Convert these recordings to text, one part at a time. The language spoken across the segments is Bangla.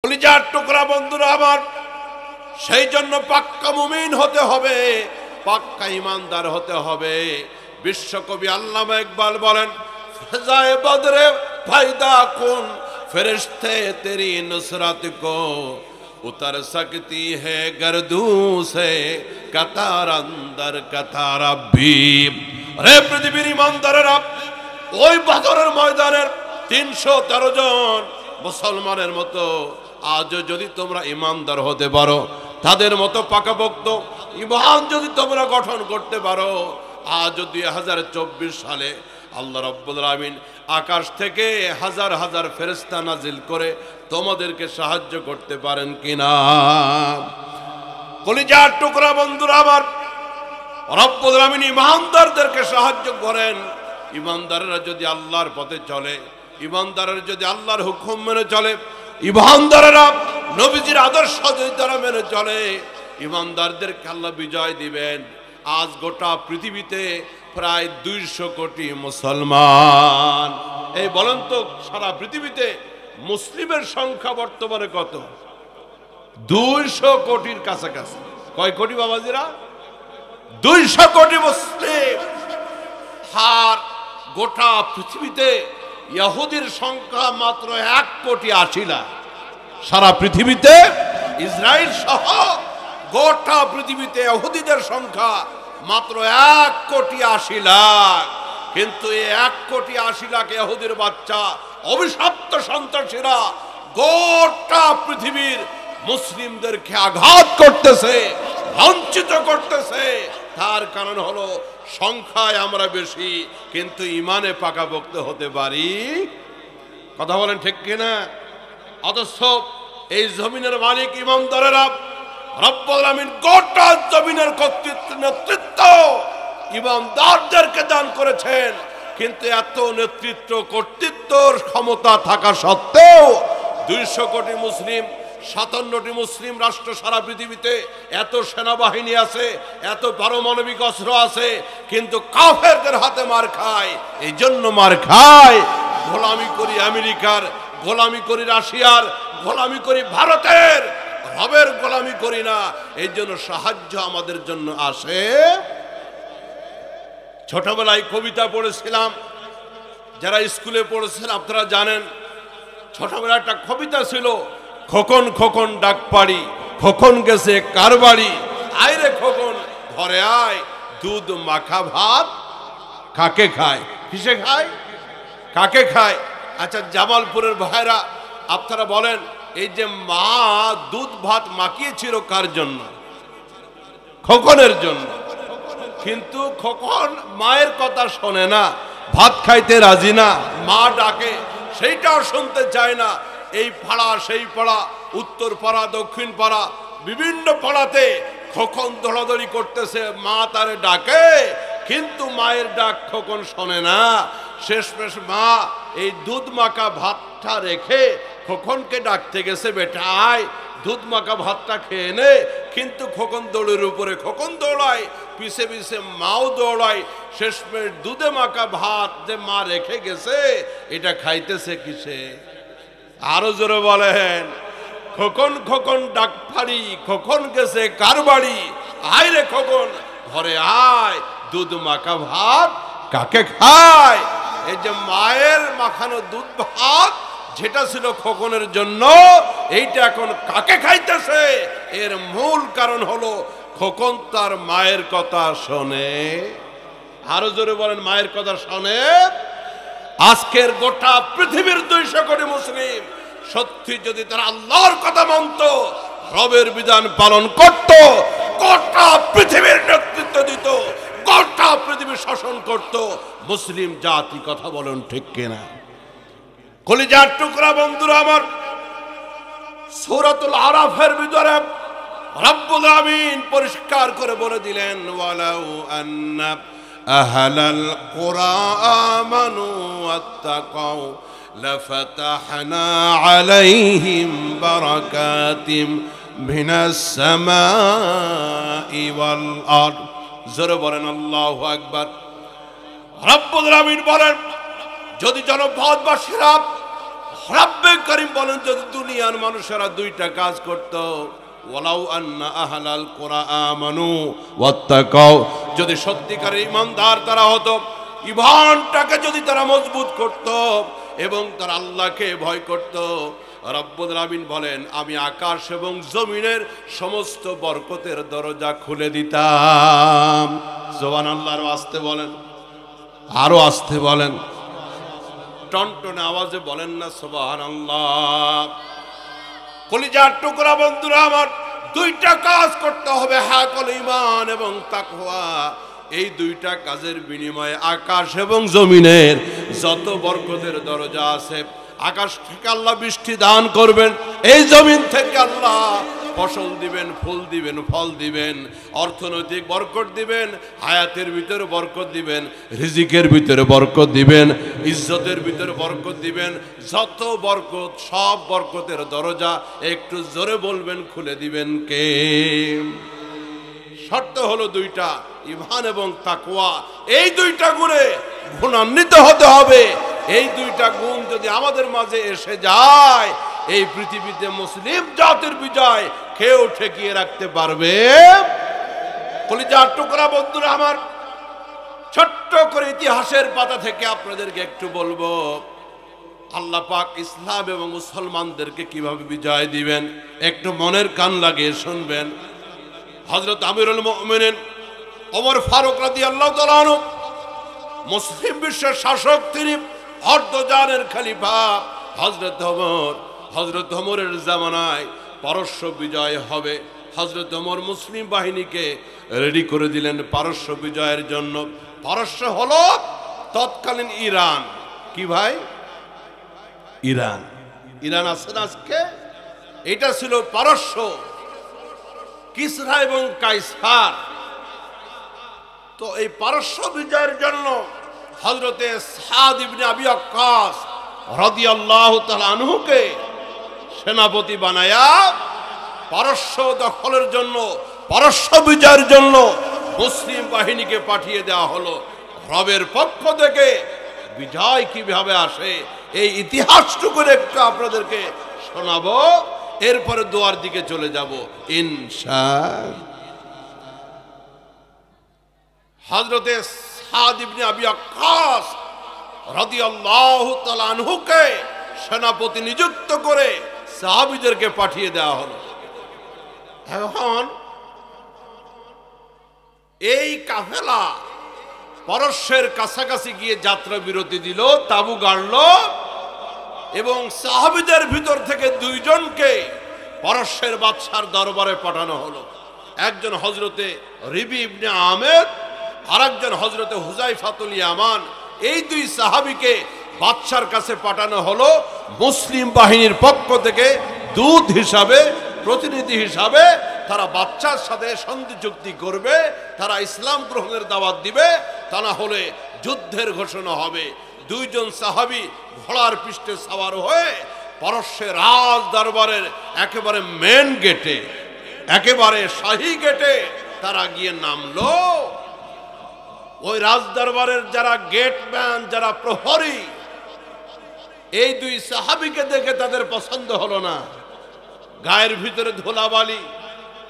কলিজার টুকরা বন্ধুরা আমার, সেই জন্য পাক্কা মুমিন হতে হবে, পাক্কা ইমানদার হতে হবে। বিশ্বকবি আল্লামা ইকবাল বলেন, ফজায়ে বদরে ফায়দা কুন ফেরেশতে তেরি নুসরত কো উতর সকতি है गर्दू से कतार अंदर कतार भी। রে পৃথিবীর ইমানদারেরা, ওই বদরের ময়দানের 313 জন মুসলমানের মতো আজও যদি তোমরা ইমানদার হতে পারো, তাদের মতো পাকাপোক্ত ঈমান যদি তোমরা গঠন করতে পারো, আজ 2024 সালে আল্লাহ রাব্বুল আলামিন আকাশ থেকে হাজার হাজার ফেরেশতা নাজিল করে তোমাদেরকে সাহায্য করতে পারেন কিনা? কলিজার টুকরা বন্ধুরা আমার, রব্বুল আলামিন ঈমানদারদেরকে সাহায্য করেন। ঈমানদাররা যদি আল্লাহর পথে চলে, ঈমানদাররা যদি আল্লাহর হুকুম মেনে চলে, ঈমানদাররা নবীজির আদর্শ যদি তারা মেনে চলে, ঈমানদারদেরকে আল্লাহ বিজয় দিবেন। আজ গোটা পৃথিবীতে প্রায় 200 কোটি মুসলমান। এই বলেন তো, সারা পৃথিবীতে মুসলিমের সংখ্যা বর্তমানে কত? 200 কোটির কাছাকাছি। কয় কোটি বাবাজিরা? 200 কোটি মুসলিম। আর গোটা পৃথিবীতে ইহুদির সংখ্যা মাত্র 1,80,00,000 লাখ। সারা পৃথিবীতে ইসরায়েল সহ গোটা পৃথিবীতে ইহুদিদের সংখ্যা মাত্র 1,80,00,000। কিন্তু এই 1,80,00,000 ইহুদির বাচ্চা অভিশপ্ত সন্ত্রাসীরা গোটা পৃথিবীর মুসলিমদেরকে আঘাত করতেছে, বঞ্চিত করতেছে। তার কারণ হলো সংখ্যায় আমরা বেশি, কিন্তু ইমানে পাকাপোক্ত হতে পারি। কথা বলেন ঠিক কিনা? অথচ এই জমিনের মালিক ইমানদারেরা, রব্বুল আলামিন গোটা জমিনের কর্তৃত্ব নেতৃত্ব ইমানদারদেরকে দান করেছেন। কিন্তু এত নেতৃত্ব কর্তৃত্বর ক্ষমতা থাকা সত্ত্বেও 200 কোটি মুসলিম, 57টি মুসলিম রাষ্ট্র সারা পৃথিবীতে, এত সেনাবাহিনী আছে, এত পারমাণবিক অস্ত্র আছে, কিন্তু কাফেরদের হাতে মার খায়। এই জন্য মার খায়, গোলামি করি আমেরিকার, গোলামি করি রাশিয়ার, গোলামি করি ভারতের, রবের গোলামি করি না। এই জন্য সাহায্য আমাদের জন্য আসে। ছোটবেলায় কবিতা পড়েছিলাম, যারা স্কুলে পড়েছেন আপনারা জানেন। ছোটবেলায় একটা কবিতা ছিল, খোকন খোকন ডাক পাড়ি, খোকন গেছে কার বাড়ি, আয় রে খোকন ঘরে আয়, দুধ মাখা ভাত কাকে খায়? কিসে খায়? কাকে খায়? আচ্ছা জামালপুরের ভাইরা আপনারা বলেন, এই যে মা দুধ ভাত মাখিয়েছিল কার জন্য? খোকনের জন্য। কিন্তু খোকন মায়ের কথা শোনে না, ভাত খাইতে রাজি না, মা ডাকে সেইটাও শুনতে চায় না। এই পাড়া সেই পাড়া, উত্তর পাড়া দক্ষিণ পাড়া, বিভিন্ন পাড়াতে খোকন দৌড়াদৌড়ি করতেছে, মা তারে ডাকে, কিন্তু মায়ের ডাক খোকন শোনে না। শেষমেশ মা এই দুধ মাখা ভাতটা রেখে খোকনকে ডাকতে গেছে, বেটা আয় দুধ মাখা ভাতটা খেয়ে নে। কিন্তু খোকন দৌড়ের উপরে খোকন দৌড়ায়, পিছে পিছে মাও দৌড়ায়। শেষমেশ দুধে মাখা ভাত যে মা রেখে গেছে, এটা খাইতেছে কিসে? আরো জোরে বলেন, খোকন খোকন ডাক ফাড়ি, খোকন গেছে কার বাড়ি, আয় রে খোকন ঘরে আয়, দুধ মাখা ভাত কাকে খায়? এই যে মায়ের মাখানো দুধ ভাত যেটা ছিল খোকনের জন্য, এইটা এখন কাকে খাইতেছে? এর মূল কারণ হলো খোকন তার মায়ের কথা শোনে। আরো জোরে বলেন, মায়ের কথা শোনে। আজকের গোটা পৃথিবীর 200 কোটি মুসলিম সত্যি যদি তারা আল্লাহর কথা মানত, রবের বিধান পালন করত, গোটা পৃথিবীর নেতৃত্ব দিত, গোটা পৃথিবীর শাসন করত মুসলিম জাতি। কথা বলেন ঠিক কিনা? কলিজার টুকরা বন্ধুরা আমার, সূরাতুল আরাফের ভিতরে রব্বুল আমিন পরিষ্কার করে বলে দিলেন, ওয়ালাউ আন্না আহলাল কুরা আমানু ওয়াত্তাকাউ লাফাতাহনা আলাইহিম বারাকাতিম মিনাস সামাই ওয়াল আরদ। জোরে বলেন আল্লাহু আকবার। রব্বুল আমিন বলেন, যদি জনপদবাসীরা রব্বে করিম বলেন, যদি দুনিয়ার মানুষেরা দুইটা কাজ করত, ওয়ালাউ আন্না আহলাল কুরআ আমানু ওয়াত্তাকাও, যদি সত্যিকারের ঈমানদার তারা হতো, ঈমানটাকে যদি তারা মজবুত করত এবং তারা আল্লাহকে ভয় করত, রব্বুল আলামিন বলেন আমি আকাশ এবং জমিনের সমস্ত বরকতের দরজা খুলে দিতাম। সুবহানাল্লাহর আস্তে বলেন, আরো আস্তে বলেন, টনটনে আওয়াজে বলেন না সুবহানাল্লাহ। কলিজার টুকরা বন্ধুরা আমার, দুইটা কাজ করতে হবে, হাকল ঈমান এবং তাকওয়া। এই দুইটা কাজের বিনিময়ে আকাশ এবং জমিনের যত বরকতের দরজা আছে, আকাশ থেকে আল্লাহ বৃষ্টি দান করবেন, এই জমিন থেকে আল্লাহ ফসল দিবেন, ফুল দিবেন, ফল দিবেন, অর্থনৈতিক বরকত দিবেন, হায়াতের ভিতরে বরকত দিবেন, রিজিকের ভিতরে বরকত দিবেন, ইজ্জতের ভিতরে বরকত দিবেন। যত বরকত, সব বরকতের দরজা একটু জোরে বলবেন খুলে দিবেন কে? শর্ত হলো দুইটা, ঈমান এবং তাকওয়া। এই দুইটা গুণে গুণান্বিত হতে হবে। এই দুইটা গুণ যদি আমাদের মাঝে এসে যায়, এই পৃথিবীতে মুসলিম জাতির বিজয় কেউ ঠেকিয়ে রাখতে পারবে? কলিজার টুকরা বন্ধুরা আমার, ছোট্ট করে ইতিহাসের পাতা থেকে আপনাদেরকে একটু বলবো, আল্লাহ পাক ইসলাম এবং মুসলমানদেরকে কিভাবে বিজয় দিবেন, একটু মনের কান লাগিয়ে শুনবেন। হযরত আমিরুল মুমিনিন ওমর ফারুক রাদিয়াল্লাহু তাআলা আনহু, মুসলিম বিশ্বের শাসক, তিনি অর্ধজানের খলিফা হযরত ওমরের জামানায় পারস্য বিজয় হবে। হযরত ওমর মুসলিম বাহিনীকে রেডি করে দিলেন পারস্য বিজয়ের জন্য। পারস্য হলো তৎকালীন ইরান। কি ভাই? ইরান। ইরান আছে না আজকে? এটা ছিল পারস্য, কিসরা এবং কাইসার। তো এই পারস্য বিজয়ের জন্য হযরতে সাদ ইবনে আবি ওয়াক্কাস রাদিয়াল্লাহু তাআলা আনহুকে সেনাপতি বানায়া পারস্য দখলের জন্য, পারস্য বিজয়ের জন্য মুসলিম বাহিনীকে পাঠিয়ে দেওয়া হলো। রবের পক্ষ থেকে বিজয় কিভাবে আসে এই ইতিহাসটুকু একটু আপনাদেরকে শোনাবো, এরপরে দোয়ার দিকে চলে যাব ইনশাআল্লাহ। হযরতে সাদ ইবনে আবি ওয়াক্কাস রাদিয়াল্লাহু তাআলা আনহুকে সেনাপতি নিযুক্ত করে সাহাবীদেরকে পাঠিয়ে দেওয়া হলো। এখন এই কাফেলা পারস্যের কাছাকাছি গিয়ে যাত্রা বিরতি দিল, তাবু গাড়ল এবং সাহাবীদের ভিতর থেকে দুইজনকে পারস্যের বাদশার দরবারে পাঠানো হলো। একজন হযরতে রিবি ইবনে আমের, আর একজন হযরতে হুযায়ফাতুল ইয়ামান। এই দুই সাহাবীকে বাদশার কাছে পাঠানো হলো মুসলিম বাহিনীর পক্ষ থেকে দূত হিসাবে, প্রতিনিধি হিসাবে। তারা বাদশার সাথে সন্ধি চুক্তি করবে, তারা ইসলাম গ্রহণের দাওয়াত দিবে, তা না হলে যুদ্ধের ঘোষণা হবে। দুইজন সাহাবী ঘোড়ার পৃষ্ঠে সওয়ার হয়ে পারস্যের রাজ দরবারের একেবারে মেন গেটে, একেবারে শাহী গেটে তারা গিয়ে নামলো। ওই রাজ দরবারের যারা গেটম্যান, যারা প্রহরী, এই দুই সাহাবীকে দেখে তাদের পছন্দ হলো না। গায়ের ভিতরে ধুলাবালি।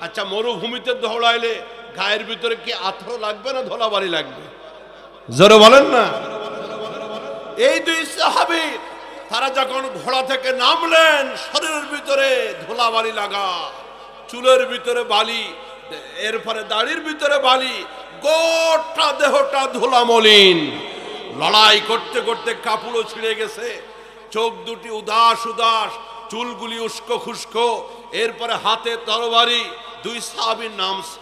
আচ্ছা, মরুভূমিতে দৌড়াইলে গায়ের ভিতরে কি আথর লাগবে না ধুলাবালি লাগবে? জোরে বলেন না। এই দুই সাহাবী তারা যখন ঘোড়া থেকে নামলেন, শরীরের ভিতরে ধুলাবালি লাগা, চুলের ভিতরে বালি, এরপরে দাড়ির ভিতরে বালি, গোটা দেহটা ধুলা মলিন। লড়াই করতে করতে কাপড়ও ছিঁড়ে গেছে, চোখ দুটি উদাস উদাস, চুলগুলি উস্কো খুস্কো, এরপরে হাতে তরবারি। দুই সাহাবীর নামছে।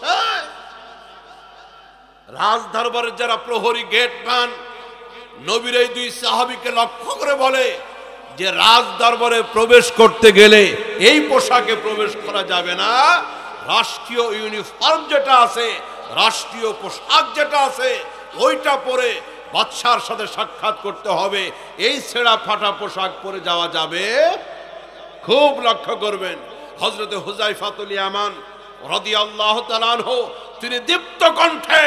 রাজ দরবারের যারা প্রহরী গেটম্যান নবীর এই দুই সাহাবীকে লক্ষ্য করে বলে যে রাজ দরবারে প্রবেশ করতে গেলে এই পোশাকে প্রবেশ করা যাবে না। রাষ্ট্রীয় ইউনিফর্ম যেটা আছে, রাষ্ট্রীয় পোশাক যেটা আছে, ওইটা পরে বাদশার সাথে সাক্ষাৎ করতে হবে। এই ছেঁড়া ফাটা পোশাক পরে যাওয়া যাবে? খুব লক্ষ্য করবেন। হযরতে হুযায়ফাতুল ইয়ামান রাদিয়াল্লাহু তাআলা আনহু তিনি দীপ্ত কণ্ঠে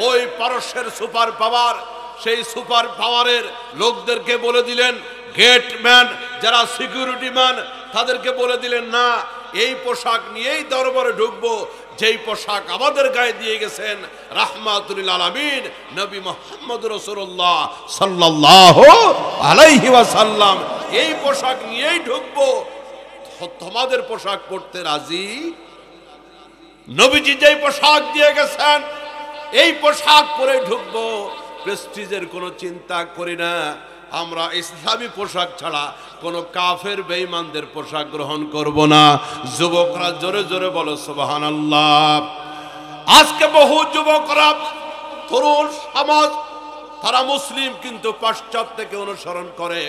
ওই পারস্যের সুপার পাওয়ার, সেই সুপার পাওয়ারের লোকদেরকে বলে দিলেন, গেটম্যান যারা সিকিউরিটি ম্যান তাদেরকে বলে দিলেন, না, এই পোশাক নিয়েই দরবারে ঢুকবো যেই পোশাক আমাদের গায়ে দিয়ে গেছেন রাহমাতুল আলামিন নবী মুহাম্মদ রাসূলুল্লাহ সাল্লাল্লাহু আলাইহি ওয়াসাল্লাম। এই পোশাক নিয়েই ঢুকবো, তোমাদের পোশাক পরতে রাজি? নবীজি যেই পোশাক দিয়ে গেছেন এই পোশাক পরে ঢুকবো, প্রেস্টিজের কোনো চিন্তা করি না। আমরা ইসলামী পোশাক ছাড়া কোনো কাফের বেঈমানদের পোশাক গ্রহণ করব না। যুবকরা জোরে জোরে বলো সুবহানাল্লাহ। আজকে বহু যুবকরা, তরুণ সমাজ, তারা মুসলিম কিন্তু পাশ্চাত্যকে অনুসরণ করে,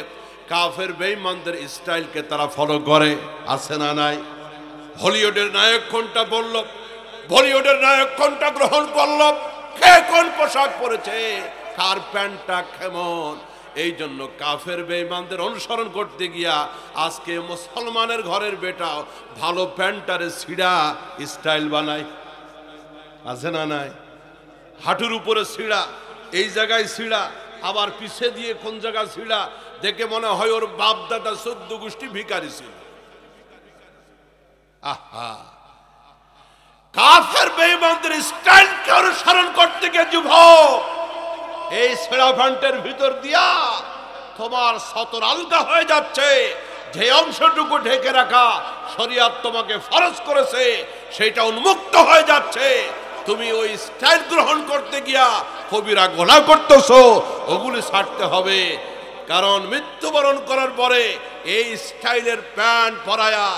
কাফের বেঈমানদের স্টাইলকে তারা ফলো করে। আছে না নাই? হলিউডের নায়ক কোনটা বলল, বলিউডের নায়ক কোনটা গ্রহণ করল, কে কোন পোশাক পরেছে, কার প্যান্টটা কেমন। এই জন্য কাফের বেঈমানদের অনুসরণ করতে গিয়া আজকে মুসলমানের ঘরের বেটা ভালো প্যান্টারে ছিড়া স্টাইল বানায়। আছে না নাই? হাঁটুর উপরে ছিড়া, এই জায়গায় ছিড়া, আবার পিছে দিয়ে কোন জায়গায় ছিড়া, দেখে মনে হয় ওর বাপ দাদা 14 গোষ্ঠী ভিখারি ছিল। আহা, কাফের বেঈমানদের স্টাইলকে অনুসরণ করতে গিয়ে যুবক এই ছেঁড়া প্যান্টের ভিতর দিয়া তোমার সতর আলগা হয়ে যাচ্ছে। যে অংশটুকু ঢেকে রাখা শরীয়ত তোমাকে ফরজ করেছে সেটা উন্মুক্ত হয়ে যাচ্ছে। তুমি ওই স্টাইল গ্রহণ করতে গিয়া কবিরা গোনা করতেছো, ওগুলি ছাড়তে হবে। কারণ মৃত্যুবরণ করার পরে এই স্টাইলের প্যান্ট পরায়া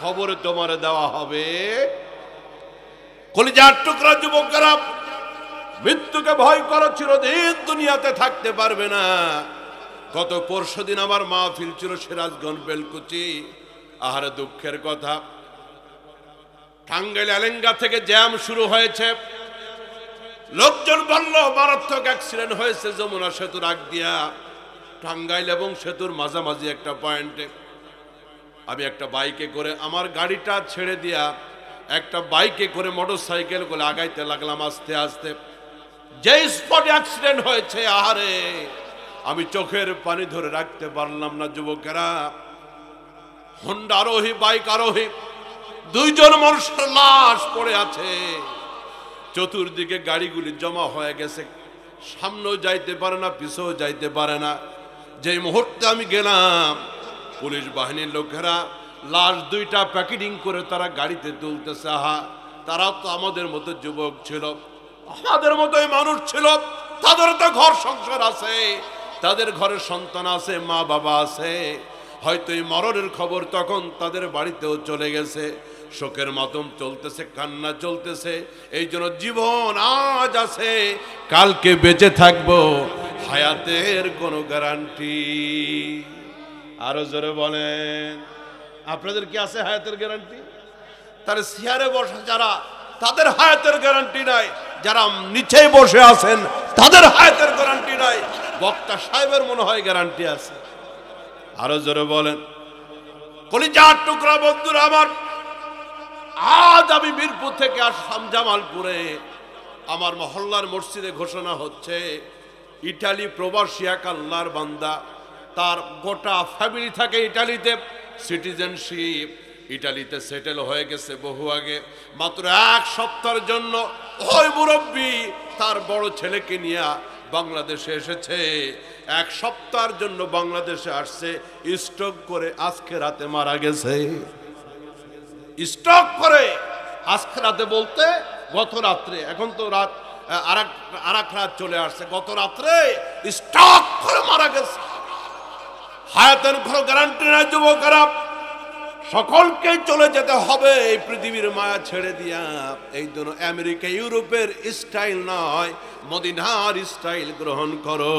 খবরে তোমারে দেওয়া হবে। কলিজার টুকরা যুবকেরা, মৃত্যুকে ভয় করো, চিরদিন দুনিয়াতে থাকতে পারবে না। গত পরশুদিন আমার মাহফিল ছিল সিরাজগঞ্জ বেলকুচি। আহারে দুঃখের কথা, টাঙ্গাইল এলেঙ্গা থেকে জ্যাম শুরু হয়েছে। লোকজন বলল মারাত্মক অ্যাক্সিডেন্ট হয়েছে যমুনা সেতুর আগ দিয়া, টাঙ্গাইল এবং সেতুর মাঝামাঝি একটা পয়েন্টে। আমি একটা বাইকে করে, আমার গাড়িটা ছেড়ে দিয়া একটা বাইকে করে মোটর সাইকেল করে আগাইতে লাগলাম আস্তে আস্তে। যে স্পটে অ্যাক্সিডেন্ট হয়েছে, আহারে আমি চোখের পানি ধরে রাখতে পারলাম না। যুবকেরা, হোন্ডা আরোহী, বাইক আরোহী, দুইজন মানুষের লাশ পড়ে আছে। চতুর্দিকে গাড়িগুলি জমা হয়ে গেছে, সামনেও যাইতে পারে না, পিছেও যাইতে পারে না। যে মুহূর্তে আমি গেলাম, পুলিশ বাহিনীর লোকেরা লাশ দুইটা প্যাকেটিং করে তারা গাড়িতে তুলতেছে। আহা, তারা তো আমাদের মতো যুবক ছিল, আমাদের মতোই মানুষ ছিল। তাদের তো ঘর সংসার আছে, তাদের ঘরের সন্তান আছে, মা বাবা আছে। হয়তো এই মরণের খবর তখন তাদের বাড়িতেও চলে গেছে। শোকের মাতম চলতেছে, কান্না চলতেছে। এই জন্য জীবন আজ আছে, কালকে বেঁচে থাকবো, হায়াতের কোনো গ্যারান্টি। আরো জোরে বলেন, আপনাদের কি আছে হায়াতের গ্যারান্টি? তার চেয়ারে বসা যারা, তাদের হায়াতের গ্যারান্টি নাই। যারা নিচে বসে আছেন তাদের হায়াতের গ্যারান্টি নাই। বক্তা সাহেবের মনে হয় গ্যারান্টি আছে। আরো জোরে বলেন। কলিজার টুকরা বন্ধুরা আমার, আজ আমি মিরপুর থেকে আসলাম জামালপুরে। আমার মহল্লার মসজিদে ঘোষণা হচ্ছে, ইটালি প্রবাসী এক আল্লাহর বান্দা, তার গোটা ফ্যামিলি থাকে ইটালিতে, সিটিজেনশিপ ইটালিতে সেটেল হয়ে গেছে বহু আগে। মাত্র 1 সপ্তাহের জন্য ওই মুরব্বী তার বড় ছেলেকে নিয়ে বাংলাদেশে এসেছে। 1 সপ্তাহের জন্য বাংলাদেশে আসছে, স্ট্রোক করে আজকে রাতে মারা গেছে। স্ট্রোক করে আজকে রাতে বলতে গত রাত্রে, এখন তো রাত আরেক রাত চলে আসছে, গত রাত্রে স্ট্রোক করে মারা গেছে। হায়াতের কোনো গ্যারান্টি নাই যুবকেরা। সকলকে চলে যেতে হবে এই পৃথিবীর মায়া ছেড়ে দিয়া। এই জন্য আমেরিকা ইউরোপের স্টাইল নয়, মদিনার স্টাইল গ্রহণ করো।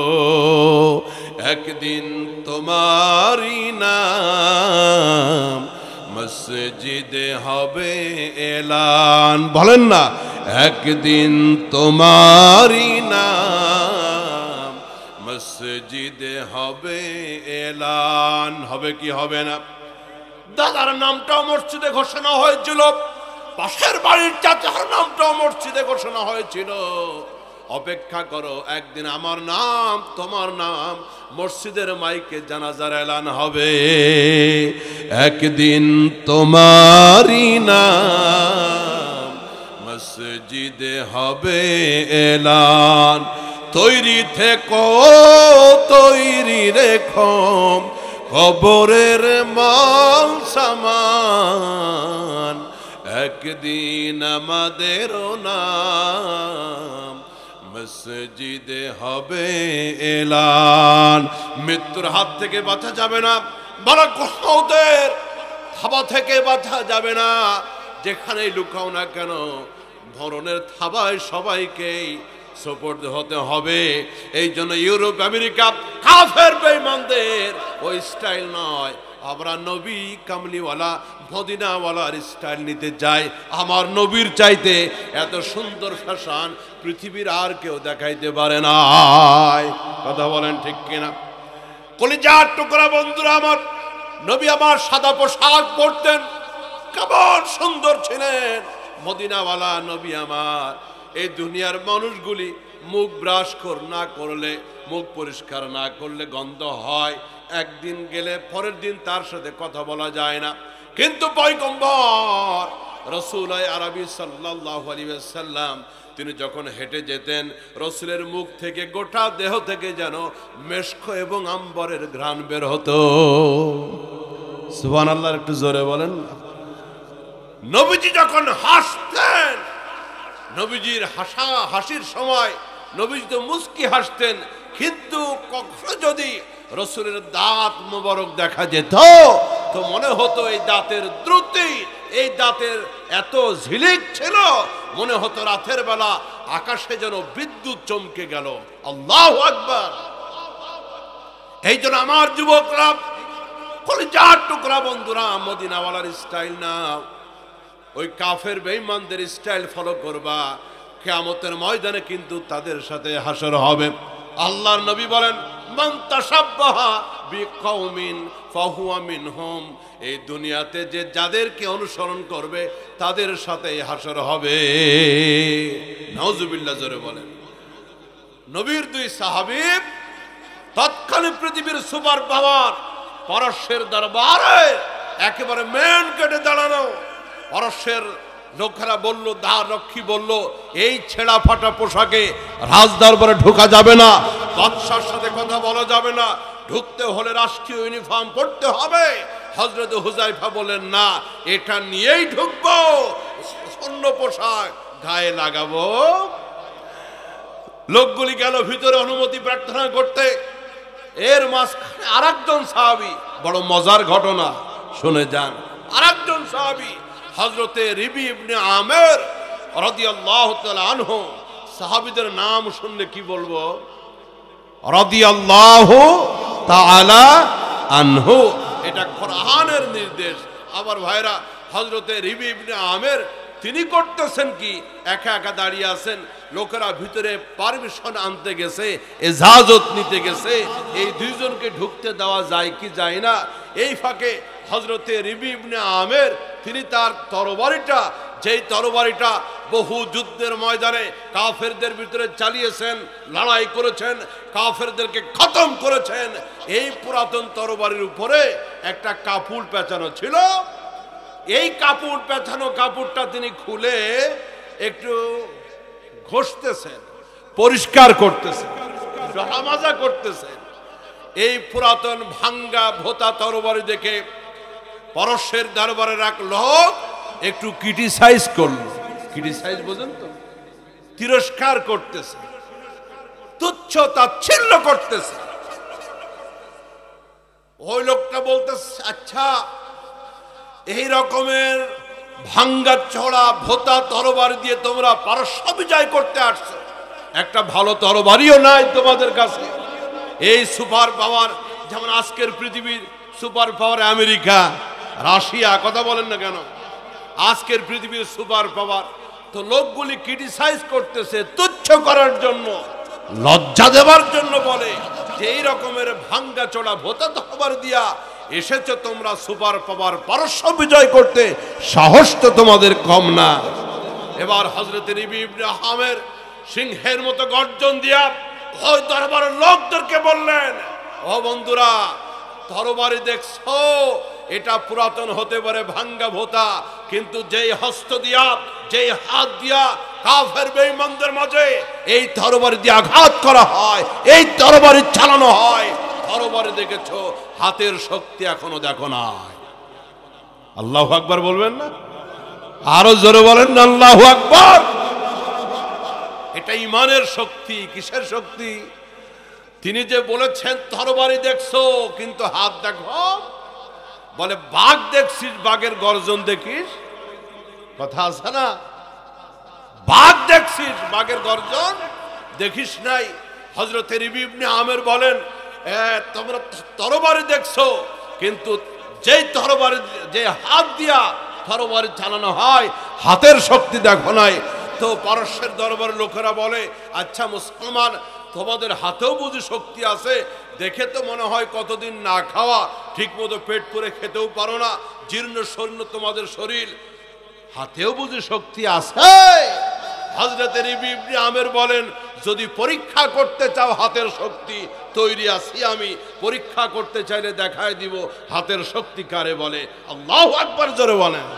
একদিন তোমারই নাম মসজিদে হবে এলান, বলেন না, একদিন তোমারই নাম মসজিদে হবে এলান। হবে কি হবে না? দাদার নামটাও মসজিদে ঘোষণা হয়েছিল, পাশের বাড়ির চাচার নামটাও মসজিদে ঘোষণা হয়েছিল। অপেক্ষা করো, একদিন আমার নাম তোমার নাম মসজিদের মাইকে জানাজার এলান হবে, একদিন তোমারই নাম মসজিদে হবে এলান। তৈরি থেকো তৈরি রেখো কবরের মাল সামান, একদিন আমাদেরও নাম মসজিদে হবে এলান। মৃত্যুর হাত থেকে বাঁচা যাবে না, মালাকুল থাবা থেকে বাঁচা যাবে না, যেখানেই লুকাও না কেন মরণের থাবায় সবাইকেই সুপর্দ হতে হবে। এই জন্য ইউরোপ আমেরিকা কাফের বেঈমানদের ওই স্টাইল নয়, আমরা নবী কামলিওয়ালা মদিনাওয়ালার স্টাইল নিতে যাই। আমার নবীর চাইতে এত সুন্দর ফ্যাশন পৃথিবীর আর কেউ দেখাইতে পারে না। কথা বলেন ঠিক কিনা? কলিজার টুকরা বন্ধুরা আমার, নবী আমার সাদা পোশাক পরতেন, কেমন সুন্দর ছিলেন মদিনাওয়ালা নবী আমার। এই দুনিয়ার মানুষগুলি মুখ ব্রাশ না করলে, মুখ পরিষ্কার না করলে গন্ধ হয়, একদিন গেলে পরের দিন তার সাথে কথা বলা যায় না। কিন্তু পয়গম্বর রাসূল আরবি সাল্লাল্লাহু আলাইহি ওয়াসাল্লাম তিনি যখন হেঁটে যেতেন, রাসূলের মুখ থেকে গোটা দেহ থেকে যেন মেশক এবং আম্বরের ঘ্রাণ বের হতো। সুবহানাল্লাহ, একটু জোরে বলেন। নবীজি যখন হাসতেন, নবীজির হাসির সময় নবীজি তো মুস্কি হাসতেন, কিন্তু কখনো যদি রাসূলের দাঁত মোবারক দেখা যেত তো মনে হতো এই দাঁতের দ্রুতি, এই দাঁতের এত ঝিলিক ছিল, মনে হতো রাতের বেলা আকাশে যেন বিদ্যুৎ চমকে গেল। আল্লাহু আকবার। এই জন্য আমার যুবকরা, কলিজার টুকরা বন্ধুরা, মদিনাওয়ালার স্টাইল না, ওই কাফের বেঈমানদের স্টাইল ফলো করবা। কিয়ামতের ময়দানে কিন্তু তাদের সাথে হাসর হবে। আল্লাহর নবী বলেন, মান তাশাব্বাহা বিকওমিন ফাহুয়া মিনহুম। এই দুনিয়াতে যে যাদেরকে অনুসরণ করবে তাদের সাথে হাসর হবে। নাউজুবিল্লাহ, জোরে বলেন। নবীর দুই সাহাবী তৎকালীন পৃথিবীর সুপার পাওয়ার পারস্যের দরবারে একেবারে মেন গেটে দাঁড়ানো। পারস্যের লোকেরা বলল, দ্বার রক্ষী বলল, এই ছেঁড়া ফাটা পোশাকে রাজ দরবারে ঢোকা যাবে না, বাদশার সাথে কথা বলা যাবে না, ঢুকতে হলে রাষ্ট্রীয় ইউনিফর্ম পরতে হবে। হযরত হুযায়ফা বলেন, না, এটা নিয়েই ঢুকবো, অন্য পোশাক গায়ে লাগাবো। লোকগুলি গেল ভিতরে অনুমতি প্রার্থনা করতে। এর মাঝখানে আরেকজন সাহাবী, বড় মজার ঘটনা, শুনে যান। আরেকজন সাহাবী হযরতে রিবি ইবনে আমের রাদিয়াল্লাহু তাআলা আনহু। সাহাবীদের নাম শুনলে কি বলবো? রাদিয়াল্লাহু তাআলা আনহু, এটা কোরআনের নির্দেশ। আবার ভাইরা, হযরতে রিবি ইবনে আমের তিনি করতেছেন কি, একা একা দাঁড়িয়ে আছেন, লোকেরা ভিতরে পারমিশন আনতে গেছে, ইজাজত নিতে গেছে, এই দুইজনকে ঢুকতে দেওয়া যায় কি যায় না। এই ফাঁকে হযরতে রিবি ইবনে আমের তিনি তার তরবারিটা, যেই তরবারিটা বহু যুদ্ধের ময়দানে কাফেরদের ভিতরে চালিয়েছেন, লড়াই করেছেন, কাফেরদেরকে খতম করেছেন, এই পুরাতন তরবারির উপরে একটা কাপড় পেঁচানো ছিল। এই কাপড় পেঁচানো কাপড়টা তিনি খুলে একটু ঘষতেছেন, পরিষ্কার করতেছেন, মাজা করতেছেন। এই পুরাতন ভাঙ্গা ভোতা তরবারি দেখে পারস্যের দরবারের এক লোক একটু ক্রিটিসাইজ করলো। ক্রিটিসাইজ বোঝেন তো? তিরস্কার করতেছে, তুচ্ছ তাচ্ছিল্য করতেছে। ওই লোকটা বলতেছে, আচ্ছা, এই রকমের ভাঙ্গা ছড়া ভোতা তরবারি দিয়ে তোমরা পারস্য বিজয় করতে আসছো, একটা ভালো তরবারিও নাই তোমাদের কাছে। এই সুপার পাওয়ার, যেমন আজকের পৃথিবীর সুপার পাওয়ার আমেরিকা, রাশিয়া, কথা বলেন না কেন, আজকের পৃথিবীর সুপার পাওয়ার। তো লোকগুলি ক্রিটিসাইজ করতেছে তুচ্ছ করার জন্য, লজ্জা দেবার জন্য, বলে যে এই রকমের ভাঙ্গা চোড়া ভোতা তরবারি দিয়া এসেছো তোমরা সুপার পাওয়ার পারস্য বিজয় করতে, সাহস তো তোমাদের কম না। এবার হযরত রিবি ইবনে আমের সিংহের মতো গর্জন দিয়া ওই দরবারের লোকদেরকে বললেন, ও বন্ধুরা, তরবারি দেখছো, এটা পুরাতন হতে পারে, ভাঙ্গা ভোতা, কিন্তু যেই হস্ত দিয়া, যেই হাত দিয়া কাফের বেঈমানদের মাঝে এই তরবারি দিয়ে আঘাত করা হয়, এই তরবারি চালানো হয়, তরবারি দেখেছো, হাতের শক্তি এখনো দেখো নাই। আল্লাহু আকবার বলবেন না? আরো জোরে বলেন না আল্লাহু আকবার। এটা ইমানের শক্তি। কিসের শক্তি? তিনি যে বলেছেন তরবারি দেখছো কিন্তু হাত দেখো, বলে বাঘ দেখছিস, বাঘের গর্জন দেখিস, কথা আছে না? বাঘ দেখছিস, বাঘের গর্জন দেখিস নাই। হযরত রবি ইবনে আমের বলেন, তোমরা তরবারি দেখছো কিন্তু যেই তরবারি, যে হাত দিয়া তরবারি চালানো হয়, হাতের শক্তি দেখো নাই। তো পারস্যের দরবারের লোকেরা বলে, আচ্ছা মুসলমান, তোমাদের হাতেও বুঝি শক্তি আছে? দেখে তো মনে হয় কতদিন না খাওয়া, ঠিক মতো পেট করে খেতেও পারো না, জীর্ণ শরীর তোমাদের শরীর, হাতেও বুঝি শক্তি আছে? হযরত রবি ইবনে আমের বলেন, যদি পরীক্ষা করতে চাও হাতের শক্তি, তৈরি আছি আমি, পরীক্ষা করতে চাইলে দেখায় দিব হাতের শক্তি কারে বলে। আল্লাহু আকবার জোরে বলেন।